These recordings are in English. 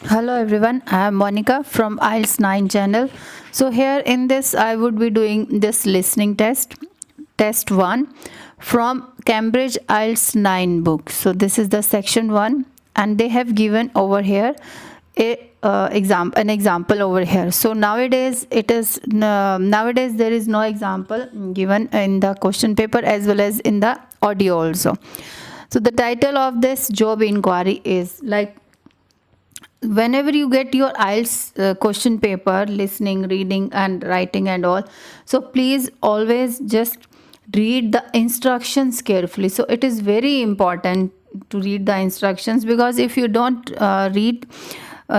Hello everyone, I am Monika from Ielts 9 channel. So here in this I would be doing this listening test 1 from Cambridge Ielts 9 book. So this is the section 1 and they have given over here an example over here. So nowadays nowadays there is no example given in the question paper as well as in the audio also. So the title of this job inquiry is like, whenever you get your IELTS question paper, listening, reading and writing and all, so please always just read the instructions carefully. So it is very important to read the instructions, because if you don't read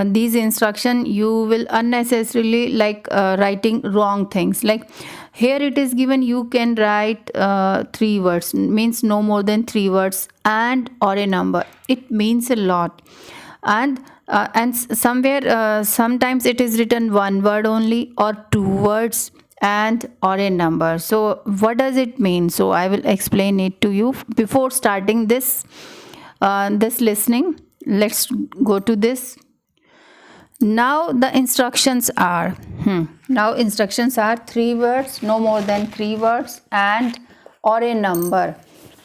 these instruction, you will unnecessarily writing wrong things. Like here it is given, you can write 3 words, means no more than 3 words, and or a number. It means a lot. And somewhere sometimes it is written 1 word only or 2 words and or a number. So what does it mean? So I will explain it to you before starting this listening. Let's go to this. Now the instructions are 3 words, no more than 3 words, and or a number.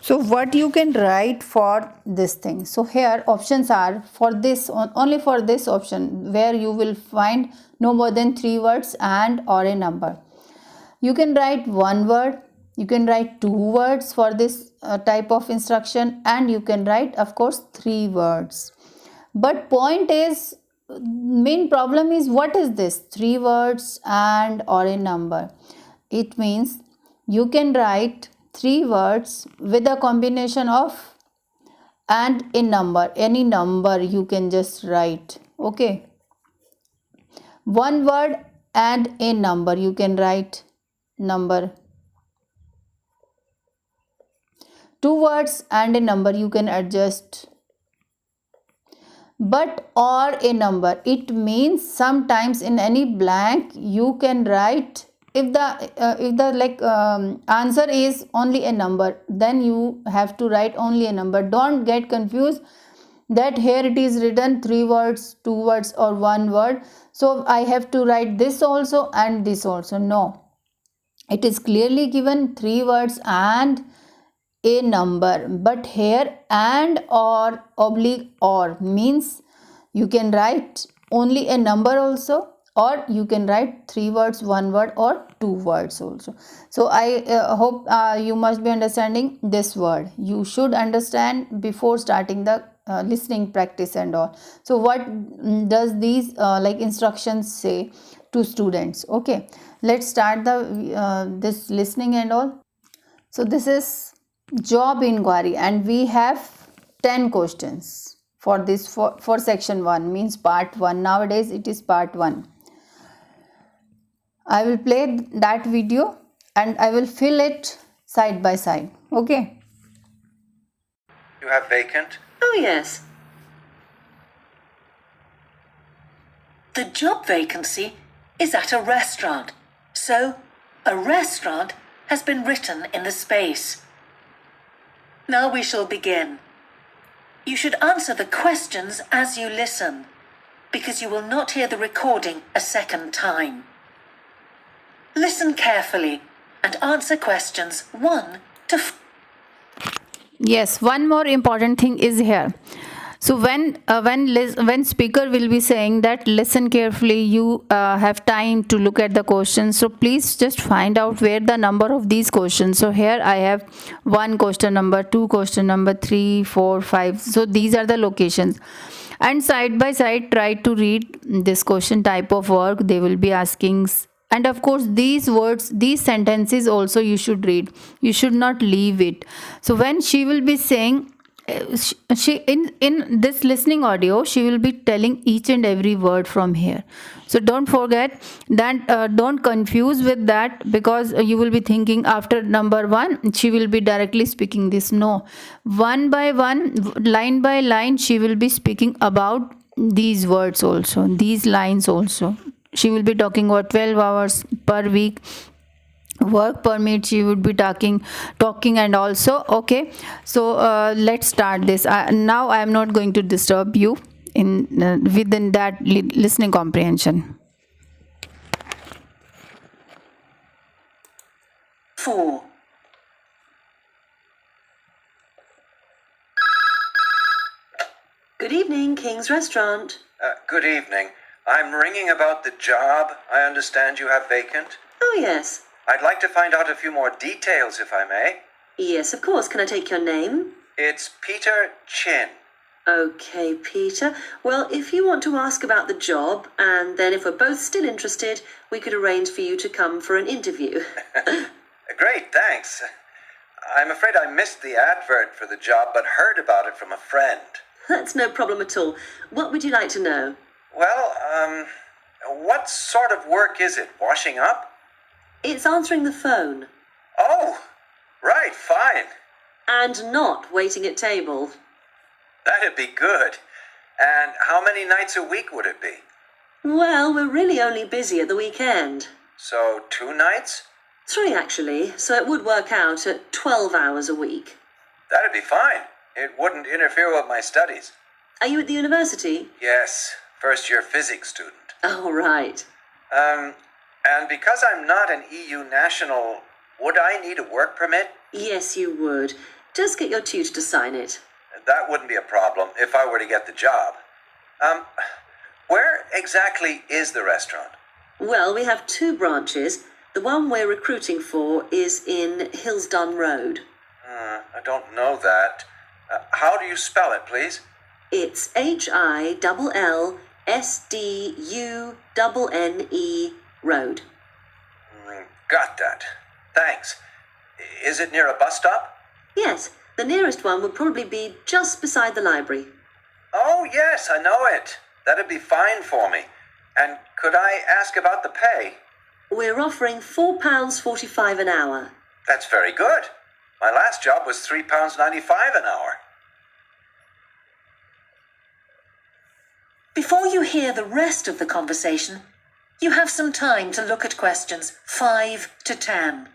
So what you can write for this thing? So here options are for this, only for this option where you will find no more than 3 words and or a number. You can write 1 word, you can write 2 words for this type of instruction, and you can write of course 3 words. But point is, main problem is, what is this 3 words and or a number? It means you can write 3 words with a combination of and a number. Any number you can just write. Okay, 1 word and a number, you can write number. 2 words and a number, you can adjust. But or a number, it means sometimes in any blank you can write, if the answer is only a number, then you have to write only a number. Don't get confused that here it is written 3 words, 2 words or 1 word, so I have to write this also and this also. No, it is clearly given 3 words and a number. But here and or oblique or means you can write only a number also, or you can write 3 words, 1 word or 2 words also. So I hope you must be understanding this word. You should understand before starting the listening practice and all. So what does these instructions say to students? Okay, let's start the this listening and all. So this is job inquiry and we have 10 questions for this, for section 1, means part 1. Nowadays it is part 1. I will play that video and I will fill it side by side. Okay. You have vacant? Oh yes. The job vacancy is at a restaurant. So a restaurant has been written in the space. Now we shall begin. You should answer the questions as you listen, because you will not hear the recording a second time. Listen carefully and answer questions 1 to 4. Yes, one more important thing is here. So when speaker will be saying that listen carefully, you have time to look at the questions. So please just find out where the number of these questions. So here I have 1 question number, 2 question number, 3, 4, 5. So these are the locations. And side by side try to read this question type of work they will be asking. And of course these words, these sentences also you should read. You should not leave it. So when she will be saying, she in this listening audio, she will be telling each and every word from here. So don't forget that, don't confuse with that, because you will be thinking after number 1 she will be directly speaking this. No, one by one, line by line, she will be speaking about these words also, these lines also. She will be talking about 12 hours per week, work permit she would be talking and also. Okay, so let's start this. Now I am not going to disturb you. in within that listening comprehension. 4. Good evening, King's Restaurant. Good evening. I'm ringing about the job I understand you have vacant. Oh, yes. I'd like to find out a few more details, if I may. Yes, of course. Can I take your name? It's Peter Chin. Okay, Peter. Well, if you want to ask about the job, and then if we're both still interested, we could arrange for you to come for an interview. Great, thanks. I'm afraid I missed the advert for the job, but heard about it from a friend. That's no problem at all. What would you like to know? Well, what sort of work is it? Washing up? It's answering the phone. Oh, right, fine. And not waiting at table. That'd be good. And how many nights a week would it be? Well, we're really only busy at the weekend. So 2 nights? 3, actually, so it would work out at 12 hours a week. That'd be fine. It wouldn't interfere with my studies. Are you at the university? Yes, first-year physics student. Oh, right. And because I'm not an EU national, would I need a work permit? Yes, you would. Just get your tutor to sign it. That wouldn't be a problem if I were to get the job. Where exactly is the restaurant? Well, we have 2 branches. The one we're recruiting for is in Hillsdon Road. I don't know that. How do you spell it, please? It's HILLSDUNNE Road. Got that. Thanks. Is it near a bus stop? Yes, the nearest one would probably be just beside the library. Oh, yes, I know it. That'd be fine for me. And could I ask about the pay? We're offering £4.45 an hour. That's very good. My last job was £3.95 an hour. Before you hear the rest of the conversation, you have some time to look at questions 5 to 10.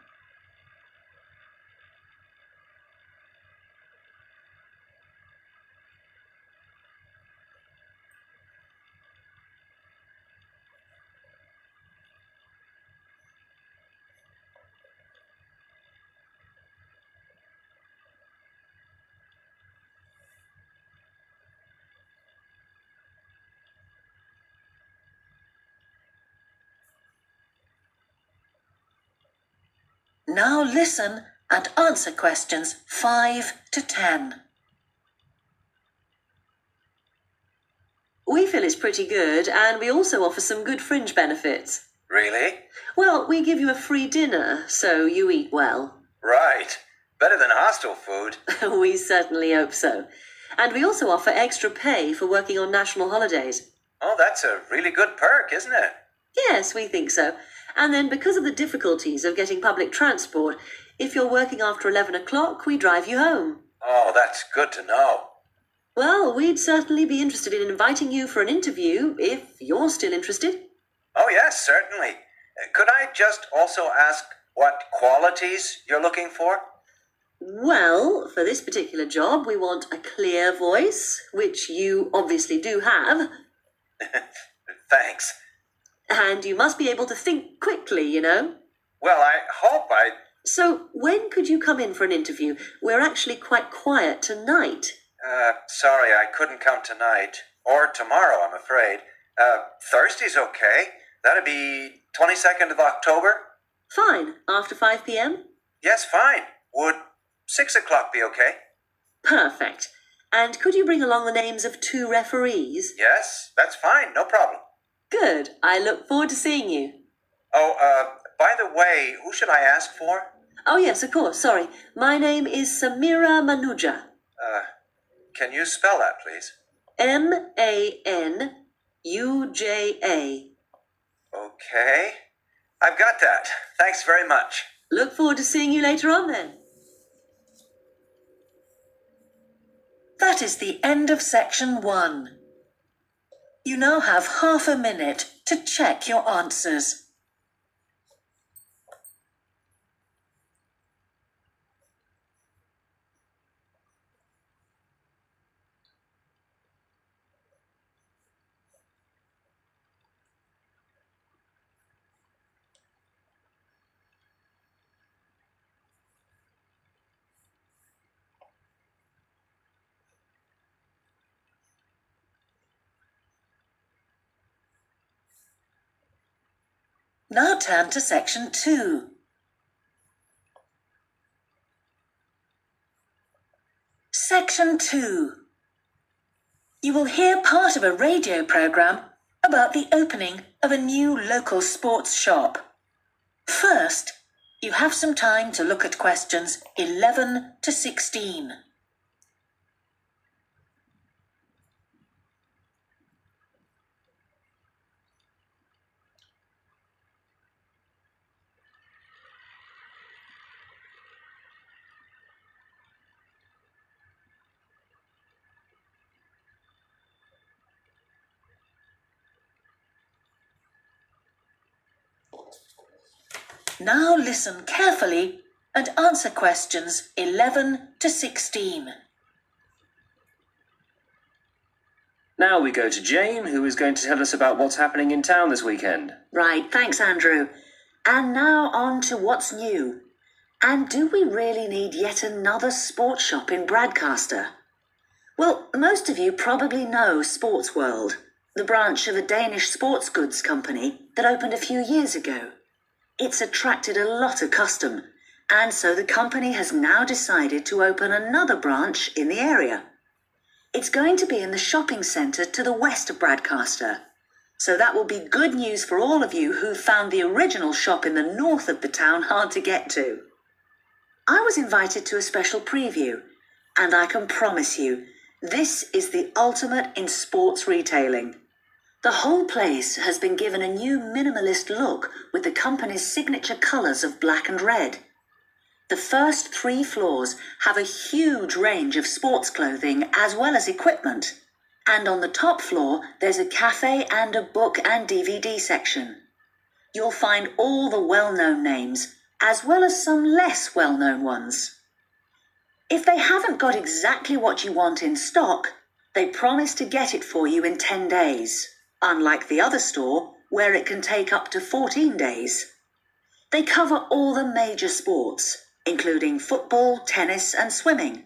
Now listen and answer questions 5 to 10. We feel it's pretty good, and we also offer some good fringe benefits. Really? Well, we give you a free dinner, so you eat well. Right. Better than hostel food. We certainly hope so. And we also offer extra pay for working on national holidays. Oh, that's a really good perk, isn't it? Yes, we think so. And then because of the difficulties of getting public transport, if you're working after 11 o'clock, we drive you home. Oh, that's good to know. Well, we'd certainly be interested in inviting you for an interview, if you're still interested. Oh, yes, certainly. Could I just also ask what qualities you're looking for? Well, for this particular job, we want a clear voice, which you obviously do have. Thanks. And you must be able to think quickly, you know. Well, I hope I... So, when could you come in for an interview? We're actually quite quiet tonight. Sorry, I couldn't come tonight. Or tomorrow, I'm afraid. Thursday's okay. That'd be 22nd of October? Fine. After 5 p.m.? Yes, fine. Would 6 o'clock be okay? Perfect. And could you bring along the names of 2 referees? Yes, that's fine. No problem. Good. I look forward to seeing you. Oh, by the way, who should I ask for? Oh, yes, of course. Sorry. My name is Samira Manuja. Can you spell that, please? Manuja. Okay. I've got that. Thanks very much. Look forward to seeing you later on then. That is the end of section 1. You now have half a minute to check your answers. Now turn to section 2. Section 2. You will hear part of a radio programme about the opening of a new local sports shop. First, you have some time to look at questions 11 to 16. Now listen carefully and answer questions 11 to 16. Now we go to Jane, who is going to tell us about what's happening in town this weekend. Right, thanks, Andrew. And now on to what's new. And do we really need yet another sports shop in Bradcaster? Well, most of you probably know Sports World, the branch of a Danish sports goods company that opened a few years ago. It's attracted a lot of custom, and so the company has now decided to open another branch in the area. It's going to be in the shopping centre to the west of Bradcaster, so that will be good news for all of you who found the original shop in the north of the town hard to get to. I was invited to a special preview, and I can promise you, this is the ultimate in sports retailing. The whole place has been given a new minimalist look with the company's signature colours of black and red. The first 3 floors have a huge range of sports clothing as well as equipment. And on the top floor, there's a cafe and a book and DVD section. You'll find all the well-known names, as well as some less well-known ones. If they haven't got exactly what you want in stock, they promise to get it for you in 10 days. Unlike the other store, where it can take up to 14 days. They cover all the major sports, including football, tennis and swimming.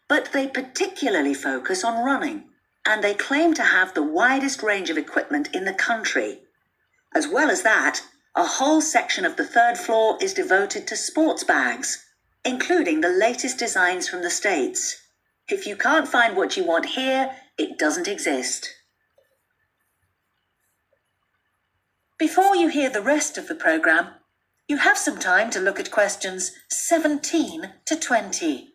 But they particularly focus on running, and they claim to have the widest range of equipment in the country. As well as that, a whole section of the 3rd floor is devoted to sports bags, including the latest designs from the States. If you can't find what you want here, it doesn't exist. Before you hear the rest of the programme, you have some time to look at questions 17 to 20.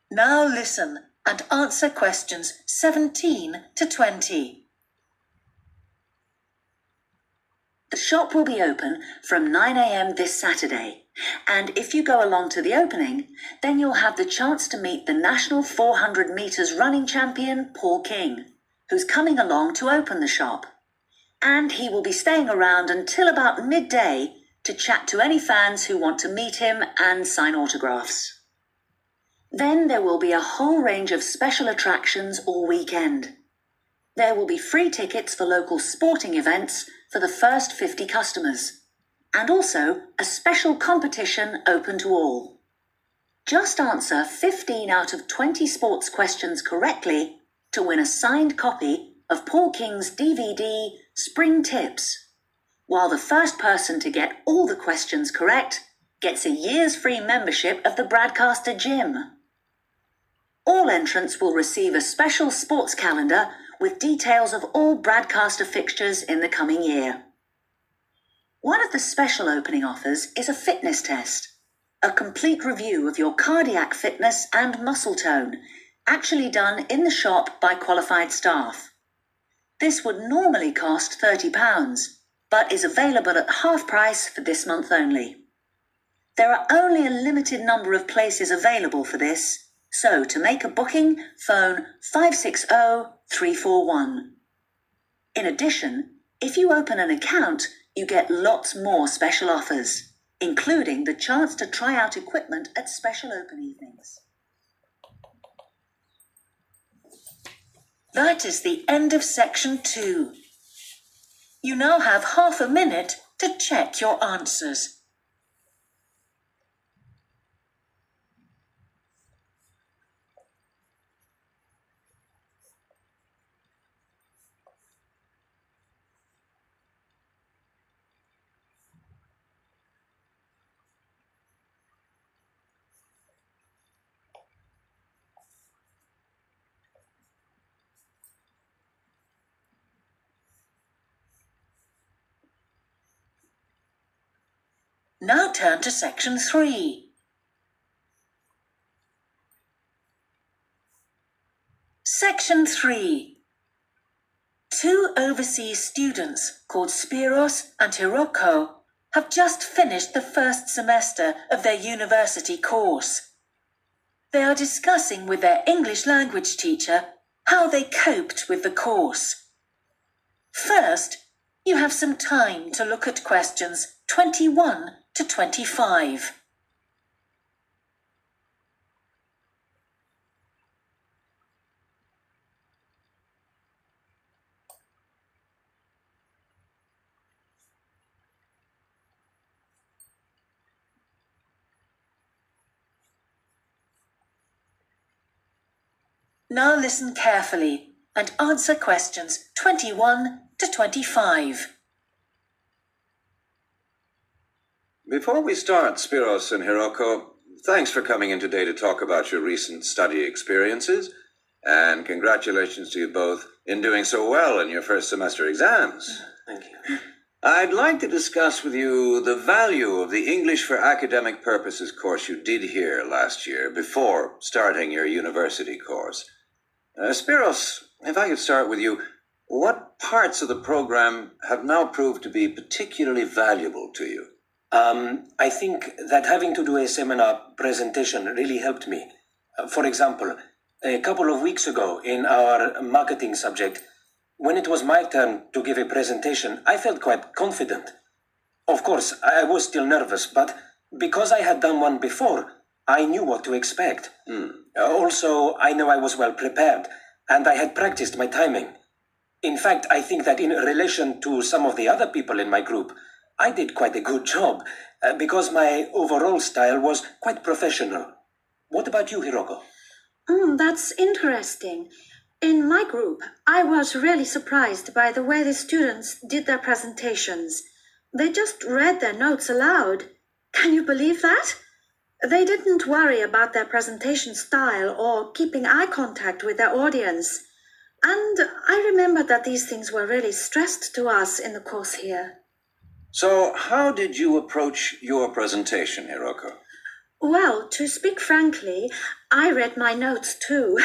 Now listen and answer questions 17 to 20. The shop will be open from 9 a.m. this Saturday, and if you go along to the opening, then you'll have the chance to meet the national 400 metres running champion, Paul King, who's coming along to open the shop. And he will be staying around until about midday to chat to any fans who want to meet him and sign autographs. Then there will be a whole range of special attractions all weekend. There will be free tickets for local sporting events for the first 50 customers, and also a special competition open to all. Just answer 15 out of 20 sports questions correctly to win a signed copy of Paul King's DVD, Spring Tips, while the first person to get all the questions correct gets a year's free membership of the Bradcaster Gym. All entrants will receive a special sports calendar with details of all Bradcaster fixtures in the coming year. One of the special opening offers is a fitness test, a complete review of your cardiac fitness and muscle tone, actually done in the shop by qualified staff. This would normally cost £30, but is available at half price for this month only. There are only a limited number of places available for this, so to make a booking, phone 560-341. In addition, if you open an account, you get lots more special offers, including the chance to try out equipment at special open evenings. That is the end of section 2. You now have half a minute to check your answers. Now turn to section 3. Section 3. 2 overseas students called Spiros and Hiroko have just finished the first semester of their university course. They are discussing with their English language teacher how they coped with the course. First, you have some time to look at questions 21 to 25. Now listen carefully and answer questions 21 to 25. Before we start, Spiros and Hiroko, thanks for coming in today to talk about your recent study experiences, and congratulations to you both in doing so well in your first semester exams. Thank you. I'd like to discuss with you the value of the English for Academic Purposes course you did here last year before starting your university course. Spiros, if I could start with you, what parts of the program have now proved to be particularly valuable to you? I think that having to do a seminar presentation really helped me. For example, a couple of weeks ago in our marketing subject, when it was my turn to give a presentation, I felt quite confident. Of course, I was still nervous, but because I had done one before, I knew what to expect. Also, I know I was well prepared, and I had practiced my timing. In fact, I think that in relation to some of the other people in my group, I did quite a good job, because my overall style was quite professional. What about you, Hiroko? That's interesting. In my group, I was really surprised by the way the students did their presentations. They just read their notes aloud. Can you believe that? They didn't worry about their presentation style or keeping eye contact with their audience. And I remember that these things were really stressed to us in the course here. So, how did you approach your presentation, Hiroko? Well, to speak frankly, I read my notes too.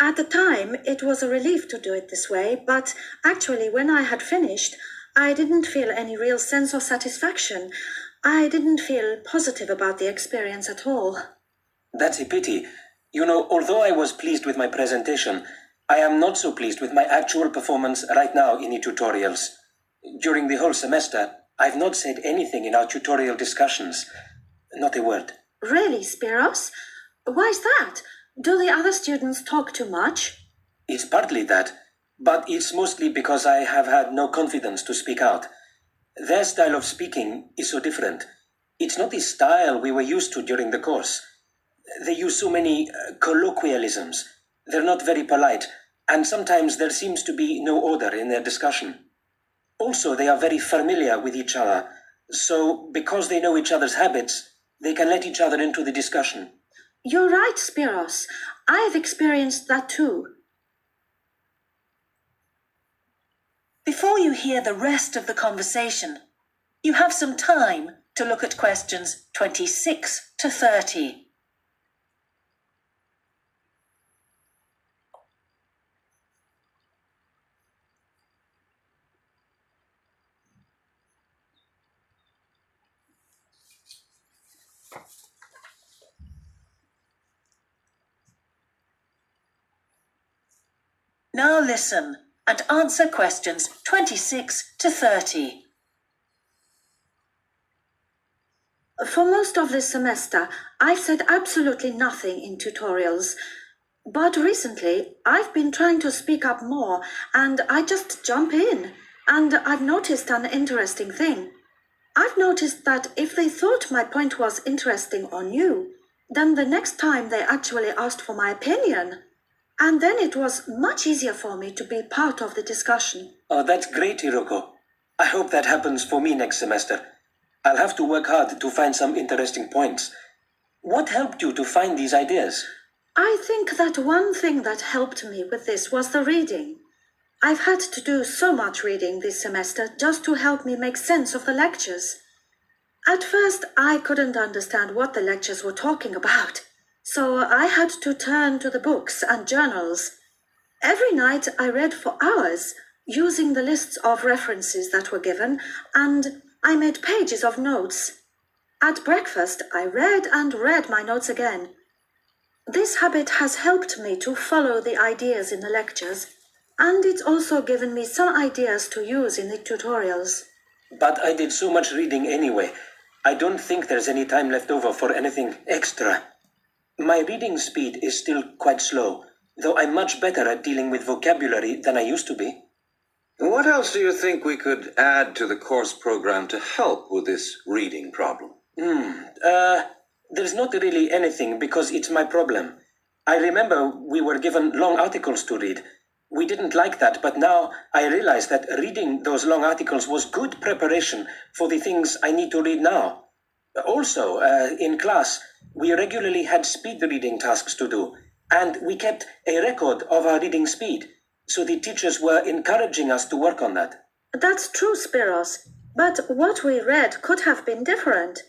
At the time, it was a relief to do it this way, but actually, when I had finished, I didn't feel any real sense of satisfaction. I didn't feel positive about the experience at all. That's a pity. You know, although I was pleased with my presentation, I am not so pleased with my actual performance right now in the tutorials. During the whole semester, I've not said anything in our tutorial discussions. Not a word. Really, Spiros? Why is that? Do the other students talk too much? It's partly that, but it's mostly because I have had no confidence to speak out. Their style of speaking is so different. It's not the style we were used to during the course. They use so many colloquialisms. They're not very polite, and sometimes there seems to be no order in their discussion. Also, they are very familiar with each other, so because they know each other's habits, they can let each other into the discussion. You're right, Spiros. I've experienced that too. Before you hear the rest of the conversation, you have some time to look at questions 26 to 30. Now listen and answer questions 26 to 30. For most of this semester, I've said absolutely nothing in tutorials. But recently, I've been trying to speak up more, and I just jump in. And I've noticed an interesting thing. I've noticed that if they thought my point was interesting or new, then the next time they actually asked for my opinion. And then it was much easier for me to be part of the discussion. Oh, that's great, Hiroko. I hope that happens for me next semester. I'll have to work hard to find some interesting points. What helped you to find these ideas? I think that one thing that helped me with this was the reading. I've had to do so much reading this semester just to help me make sense of the lectures. At first, I couldn't understand what the lectures were talking about, so I had to turn to the books and journals. Every night I read for hours, using the lists of references that were given, and I made pages of notes. At breakfast, I read and read my notes again. This habit has helped me to follow the ideas in the lectures, and it's also given me some ideas to use in the tutorials. But I did so much reading anyway. I don't think there's any time left over for anything extra. My reading speed is still quite slow, though I'm much better at dealing with vocabulary than I used to be. What else do you think we could add to the course program to help with this reading problem? There's not really anything because it's my problem. I remember we were given long articles to read. We didn't like that, but now I realize that reading those long articles was good preparation for the things I need to read now. Also, in class, we regularly had speed reading tasks to do, and we kept a record of our reading speed, so the teachers were encouraging us to work on that. That's true, Spiros, but what we read could have been different.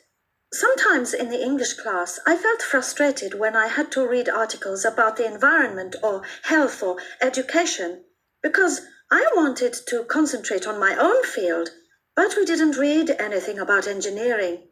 Sometimes in the English class, I felt frustrated when I had to read articles about the environment or health or education, because I wanted to concentrate on my own field, but we didn't read anything about engineering.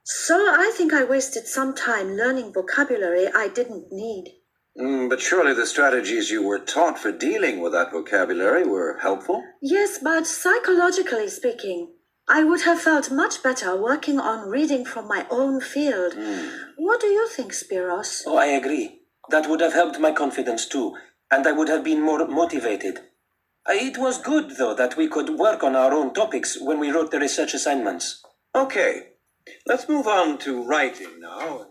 So I think I wasted some time learning vocabulary I didn't need. But surely the strategies you were taught for dealing with that vocabulary were helpful? Yes, but psychologically speaking, I would have felt much better working on reading from my own field. What do you think, Spiros? Oh, I agree. That would have helped my confidence too, and I would have been more motivated. It was good, though, that we could work on our own topics when we wrote the research assignments. Okay, let's move on to writing now.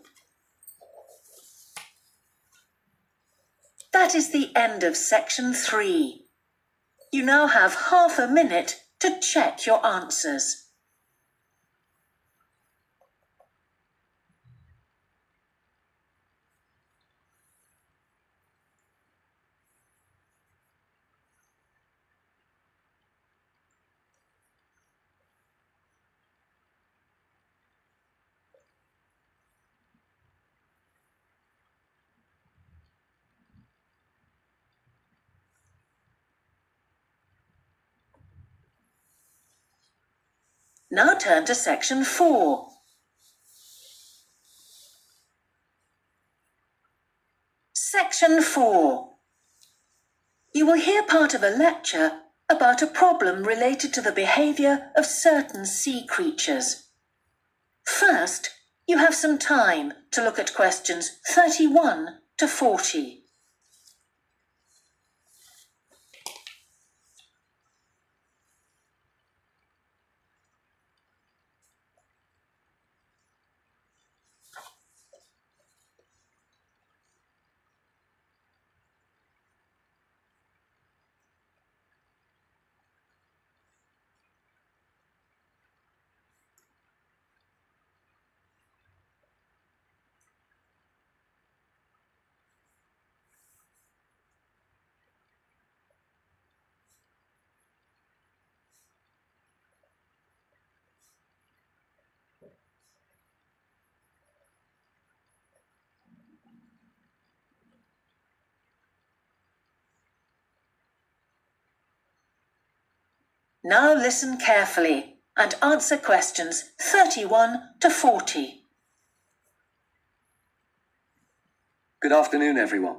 That is the end of section 3. You now have half a minute to check your answers. Now turn to section 4. Section 4. You will hear part of a lecture about a problem related to the behaviour of certain sea creatures. First, you have some time to look at questions 31 to 40. Now listen carefully and answer questions 31 to 40. Good afternoon, everyone.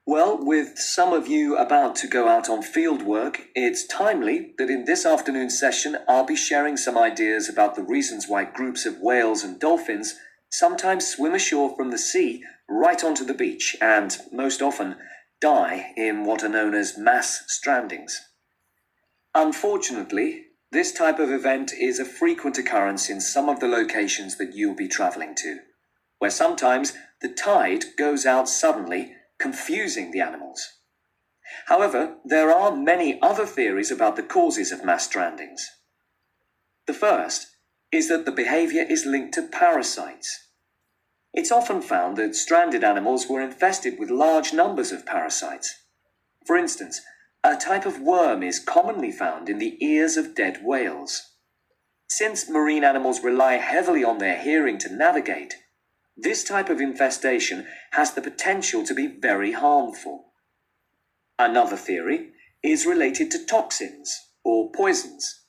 Well, with some of you about to go out on field work, it's timely that in this afternoon's session I'll be sharing some ideas about the reasons why groups of whales and dolphins sometimes swim ashore from the sea right onto the beach and, most often, die in what are known as mass strandings. Unfortunately, this type of event is a frequent occurrence in some of the locations that you'll be travelling to, where sometimes the tide goes out suddenly, confusing the animals. However, there are many other theories about the causes of mass strandings. The first is that the behaviour is linked to parasites. It's often found that stranded animals were infested with large numbers of parasites. For instance, a type of worm is commonly found in the ears of dead whales. Since marine animals rely heavily on their hearing to navigate, this type of infestation has the potential to be very harmful. Another theory is related to toxins or poisons.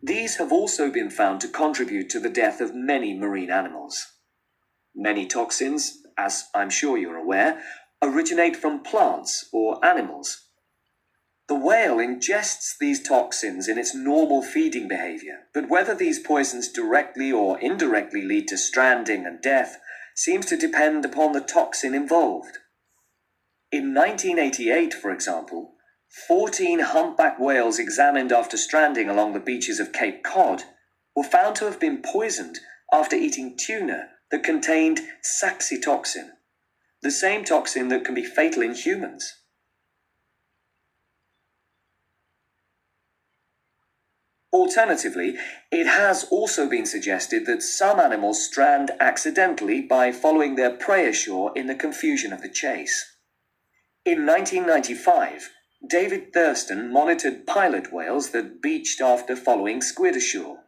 These have also been found to contribute to the death of many marine animals. Many toxins, as I'm sure you're aware, originate from plants or animals. The whale ingests these toxins in its normal feeding behavior, but whether these poisons directly or indirectly lead to stranding and death seems to depend upon the toxin involved. In 1988, for example, 14 humpback whales examined after stranding along the beaches of Cape Cod were found to have been poisoned after eating tuna that contained saxitoxin, the same toxin that can be fatal in humans. Alternatively, it has also been suggested that some animals strand accidentally by following their prey ashore in the confusion of the chase. In 1995, David Thurston monitored pilot whales that beached after following squid ashore.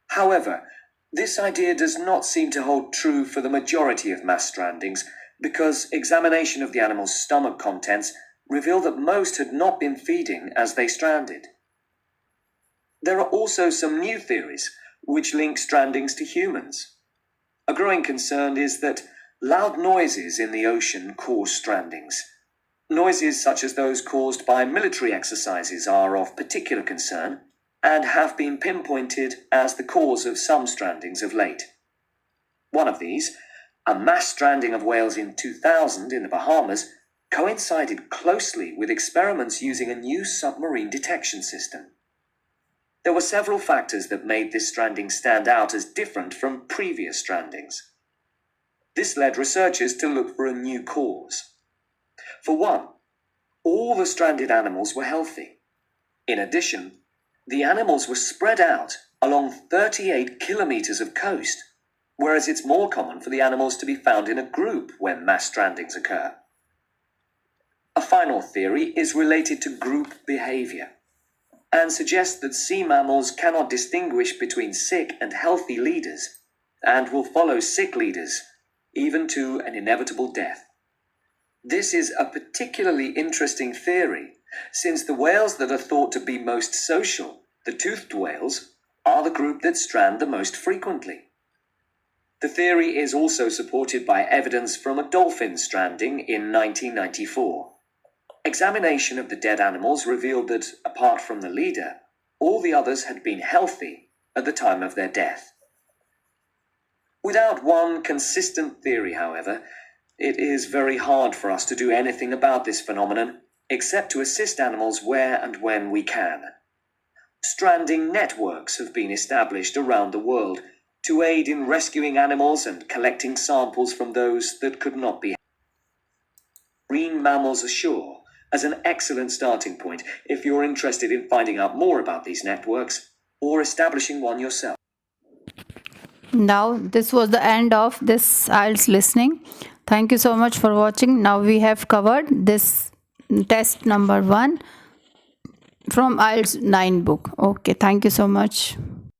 However, this idea does not seem to hold true for the majority of mass strandings because examination of the animal's stomach contents revealed that most had not been feeding as they stranded. There are also some new theories which link strandings to humans. A growing concern is that loud noises in the ocean cause strandings. Noises such as those caused by military exercises are of particular concern and have been pinpointed as the cause of some strandings of late. One of these, a mass stranding of whales in 2000 in the Bahamas, coincided closely with experiments using a new submarine detection system. There were several factors that made this stranding stand out as different from previous strandings. This led researchers to look for a new cause. For one, all the stranded animals were healthy. In addition, the animals were spread out along 38 kilometers of coast, whereas it's more common for the animals to be found in a group when mass strandings occur. A final theory is related to group behavior and suggests that sea mammals cannot distinguish between sick and healthy leaders and will follow sick leaders even to an inevitable death. This is a particularly interesting theory since the whales that are thought to be most social, the toothed whales, are the group that strand the most frequently. The theory is also supported by evidence from a dolphin stranding in 1994. Examination of the dead animals revealed that, apart from the leader, all the others had been healthy at the time of their death. Without one consistent theory, however, it is very hard for us to do anything about this phenomenon, except to assist animals where and when we can. Stranding networks have been established around the world to aid in rescuing animals and collecting samples from those that could not be marine mammals ashore as an excellent starting point if you're interested in finding out more about these networks or establishing one yourself. Now, this was the end of this IELTS listening. Thank you so much for watching. Now we have covered this test number 1 from IELTS 9 book. Okay, thank you so much.